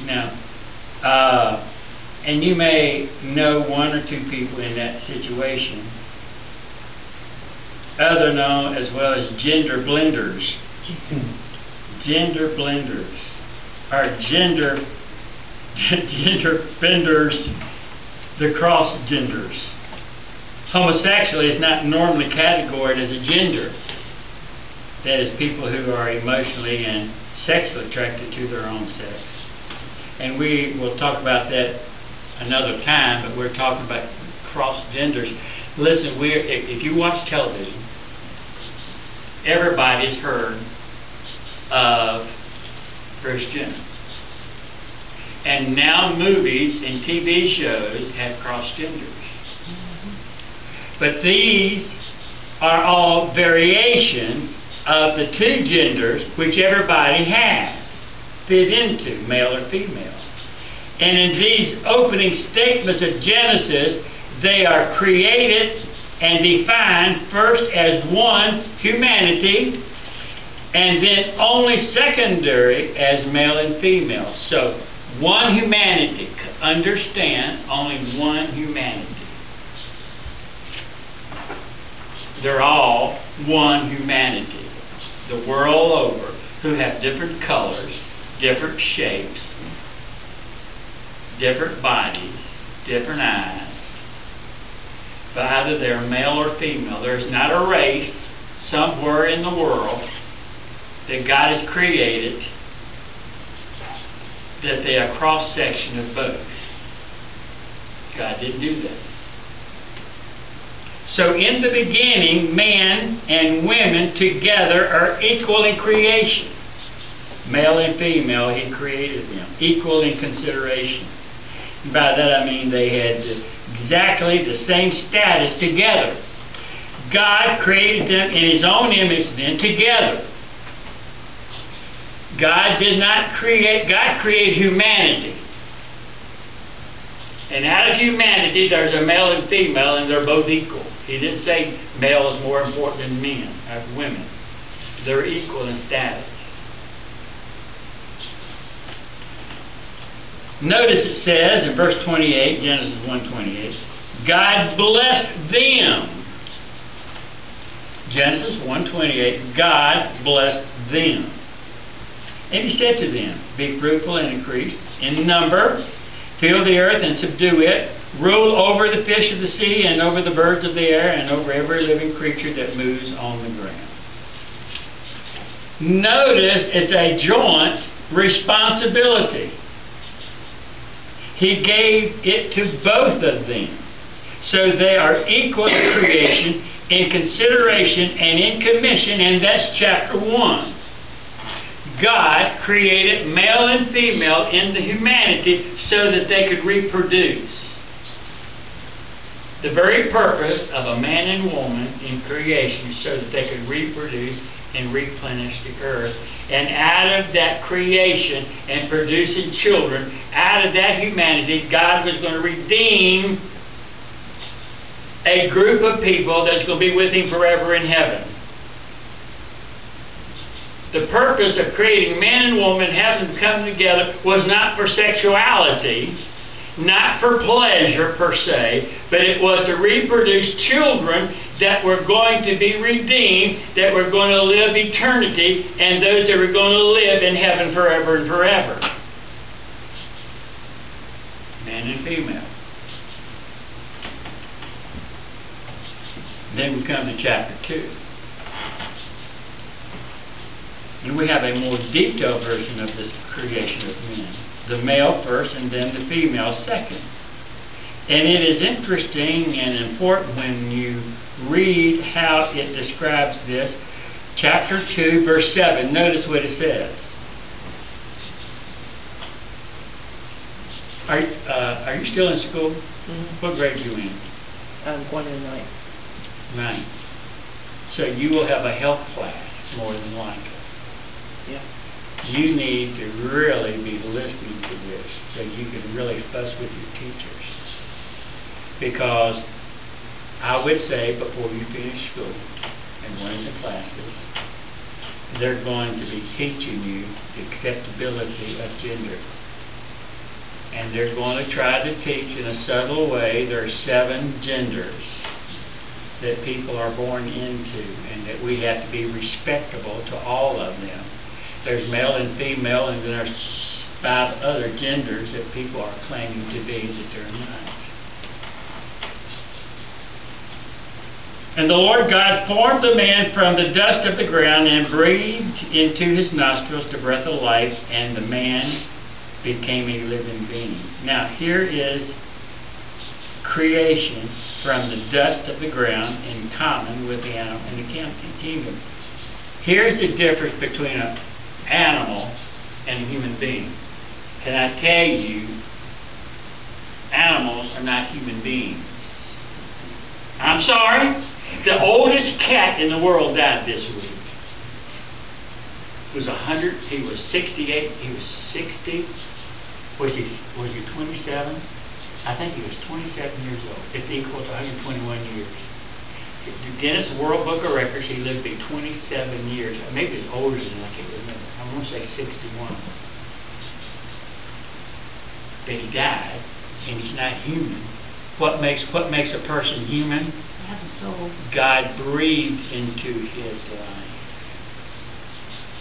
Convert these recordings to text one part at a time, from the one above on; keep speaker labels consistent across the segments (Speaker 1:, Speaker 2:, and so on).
Speaker 1: Now, and you may know one or two people in that situation, other known as well as gender blenders. Gender blenders are gender benders, the cross genders. Homosexual is not normally categorized as a gender. That is, people who are emotionally and sexually attracted to their own sex. And we will talk about that another time, but we're talking about cross genders. Listen, if you watch television, everybody's heard of Bruce Jenner. And now movies and TV shows have cross genders. But these are all variations of the two genders which everybody has fit into, male or female. And in these opening statements of Genesis, they are created and defined first as one humanity, and then only secondary as male and female. So, one humanity. Understand, only one humanity. They're all one humanity. The world over, who have different colors, different shapes, different bodies, different eyes. But either they're male or female. There's not a race somewhere in the world that God has created that they are a cross-section of both. God didn't do that. So in the beginning, man and women together are equal in creation. Male and female, He created them, equal in consideration. And by that I mean they had exactly the same status together. God created them in His own image then together. God created humanity. And out of humanity there's a male and female, and they're both equal. He didn't say male is more important than men or women. They're equal in status. Notice it says in verse 28, Genesis 1:28, God blessed them. Genesis 1:28, God blessed them. And He said to them, be fruitful and increase in number, fill the earth and subdue it, rule over the fish of the sea and over the birds of the air and over every living creature that moves on the ground. Notice it's a joint responsibility. He gave it to both of them. So they are equal in creation, in consideration, and in commission, and that's chapter 1. God created male and female in the humanity so that they could reproduce. The very purpose of a man and woman in creation is so that they could reproduce and replenish the earth. And out of that creation and producing children, out of that humanity, God was going to redeem a group of people that's going to be with Him forever in heaven. The purpose of creating man and woman, having them come together, was not for sexuality, not for pleasure per se, but it was to reproduce children that were going to be redeemed, that were going to live eternity, and those that were going to live in heaven forever and forever. Man and female. Then we come to chapter 2. And we have a more detailed version of this creation of men. The male first and then the female second. And it is interesting and important when you read how it describes this. Chapter 2, verse 7. Notice what it says. Are you still in school? Mm-hmm. What grade are you in?
Speaker 2: I'm going in ninth.
Speaker 1: Ninth. So you will have a health class more than likely.
Speaker 2: Yeah.
Speaker 1: You need to really be listening to this so you can really fuss with your teachers. Because I would say before you finish school and one of the classes, they're going to be teaching you the acceptability of gender. And they're going to try to teach in a subtle way there are 7 genders that people are born into, and that we have to be respectable to all of them. There's male and female, and then there's 5 other genders that people are claiming to be that they're not. And the Lord God formed the man from the dust of the ground and breathed into his nostrils the breath of life, and the man became a living being. Now here is creation from the dust of the ground in common with the animal and the kingdom. Here's the difference between an animal and a human being. Can I tell you, animals are not human beings. I'm sorry. The oldest cat in the world died this week. He was 100. He was 68. He was 60. Was he 27? I think he was 27 years old. It's equal to 121 years. The Guinness World Book of Records, he lived to be 27 years. Maybe it's older than that, I can't remember. I want to say 61. But he died, and he's not human. What makes a person human?
Speaker 2: Have a soul.
Speaker 1: God breathed into his life.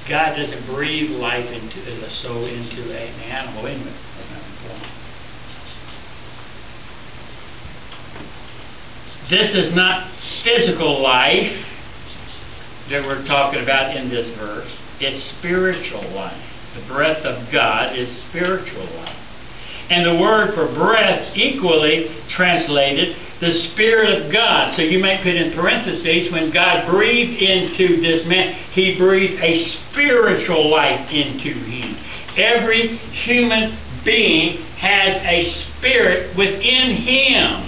Speaker 1: God doesn't breathe life into a soul into an animal anyway. That's not important. This is not physical life that we're talking about in this verse. It's spiritual life. The breath of God is spiritual life. And the word for breath equally translated the Spirit of God. So you may put in parentheses, when God breathed into this man, He breathed a spiritual life into him. Every human being has a spirit within him.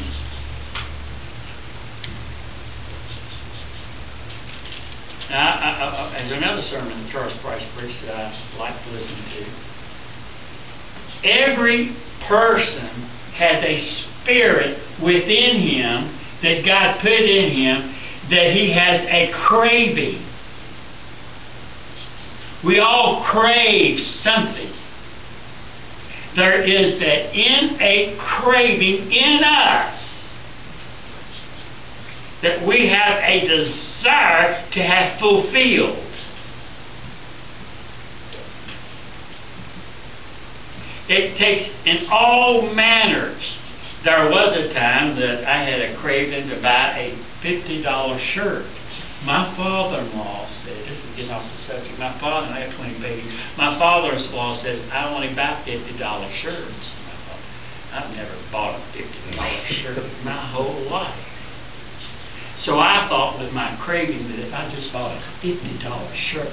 Speaker 1: Now, there's another sermon that Charles Price preached that I like to listen to. Every person has a spirit within him that God put in him, that he has a craving. We all crave something. There is an innate craving in us that we have a desire to have fulfilled. It takes in all manners. There was a time that I had a craving to buy a $50 shirt. My father-in-law said, this is getting off the subject, I have 20 babies. My father-in-law says, I only buy $50 shirts. I've never bought a $50 shirt in my whole life. So I thought with my craving that if I just bought a $50 shirt,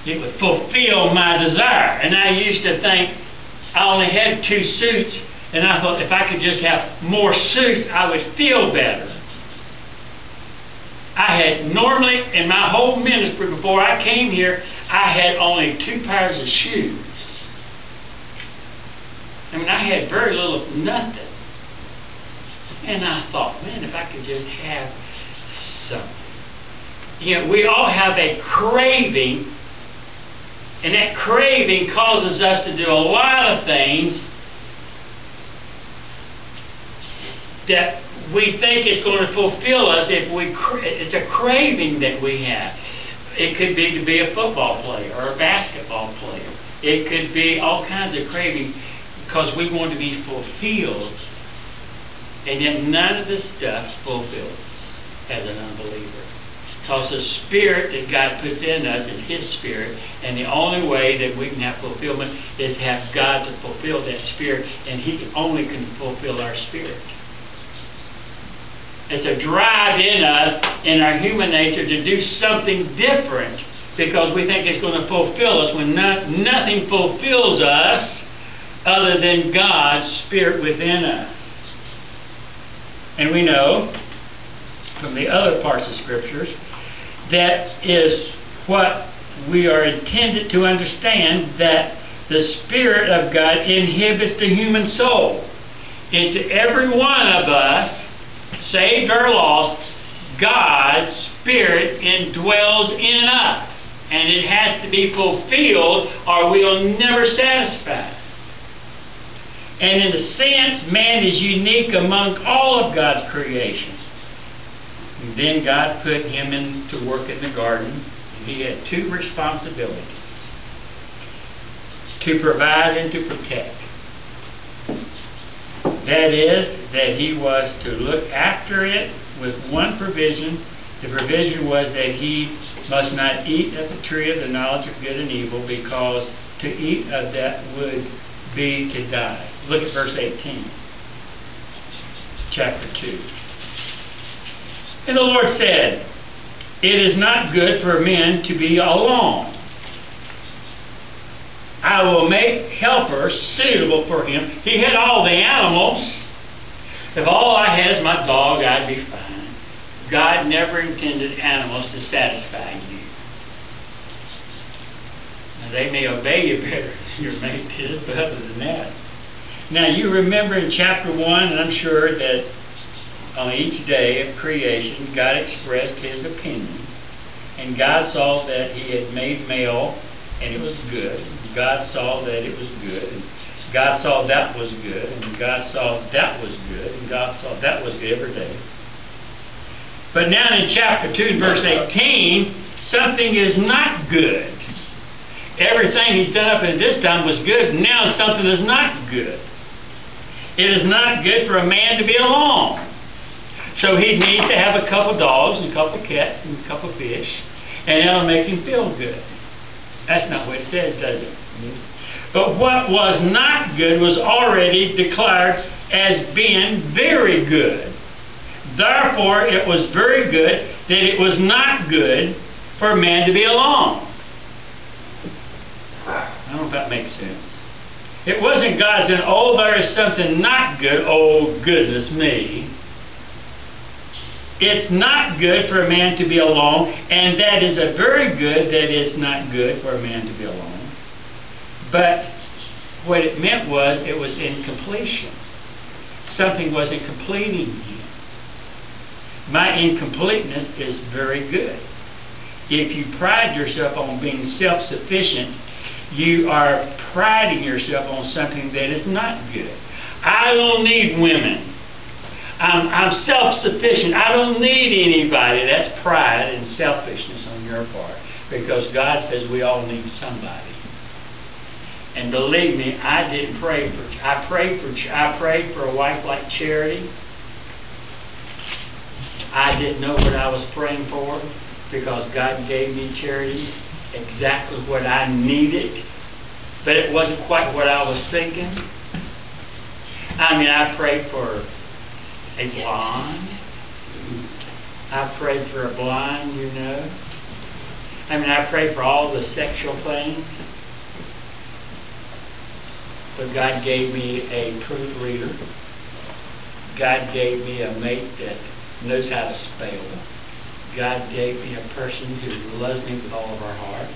Speaker 1: it would fulfill my desire. And I used to think I only had 2 suits, and I thought if I could just have more suits, I would feel better. I had normally, in my whole ministry before I came here, I had only 2 pairs of shoes. I mean, I had very little of nothing. And I thought, man, if I could just have something. You know, we all have a craving, and that craving causes us to do a lot of things that we think is going to fulfill us if it's a craving that we have. It could be to be a football player or a basketball player. It could be all kinds of cravings because we want to be fulfilled. And yet none of this stuff fulfills as an unbeliever. Because the spirit that God puts in us is His spirit, and the only way that we can have fulfillment is have God to fulfill that spirit, and He only can fulfill our spirit. It's a drive in us, in our human nature, to do something different because we think it's going to fulfill us when nothing fulfills us other than God's spirit within us. And we know from the other parts of Scriptures that is what we are intended to understand, that the Spirit of God inhibits the human soul. Into every one of us, saved or lost, God's Spirit indwells in us. And it has to be fulfilled or we'll never satisfy. And in a sense, man is unique among all of God's creation. And then God put him to work in the garden. He had two responsibilities: to provide and to protect. That is, that he was to look after it with one provision. The provision was that he must not eat of the tree of the knowledge of good and evil, because to eat of that would be to die. Look at verse 18, chapter 2. And the Lord said, "It is not good for men to be alone. I will make helpers suitable for him." He had all the animals. If all I had is my dog, I'd be fine. God never intended animals to satisfy you. Now, they may obey you better than your mate is, but other than that. Now, you remember in chapter 1, and I'm sure that on each day of creation, God expressed his opinion. And God saw that he had made male, and it was good. God saw that it was good. And God saw that was good. And God saw that was good. And God saw that was good every day. But now in chapter 2, verse 18, something is not good. Everything he's done up until this time was good. Now something is not good. It is not good for a man to be alone. So he needs to have a couple dogs and a couple cats and a couple fish, and that'll make him feel good. That's not what it says, does it? But what was not good was already declared as being very good. Therefore, it was very good that it was not good for a man to be alone. I don't know if that makes sense. It wasn't God saying, "Oh, there is something not good. Oh, goodness me." It's not good for a man to be alone, and that is a very good that it's not good for a man to be alone. But what it meant was it was incompletion. Something wasn't completing him. My incompleteness is very good. If you pride yourself on being self-sufficient, you are priding yourself on something that is not good. I don't need women. I'm self-sufficient. I don't need anybody. That's pride and selfishness on your part, because God says we all need somebody. And believe me, I didn't pray for. I prayed for a wife like Charity. I didn't know what I was praying for, because God gave me Charity exactly what I needed, but it wasn't quite what I was thinking. I mean, I prayed for a blonde. I prayed for a blonde, you know. I mean, I prayed for all the sexual things. But God gave me a proofreader. God gave me a mate that knows how to spell. God gave me a person who loves me with all of her heart.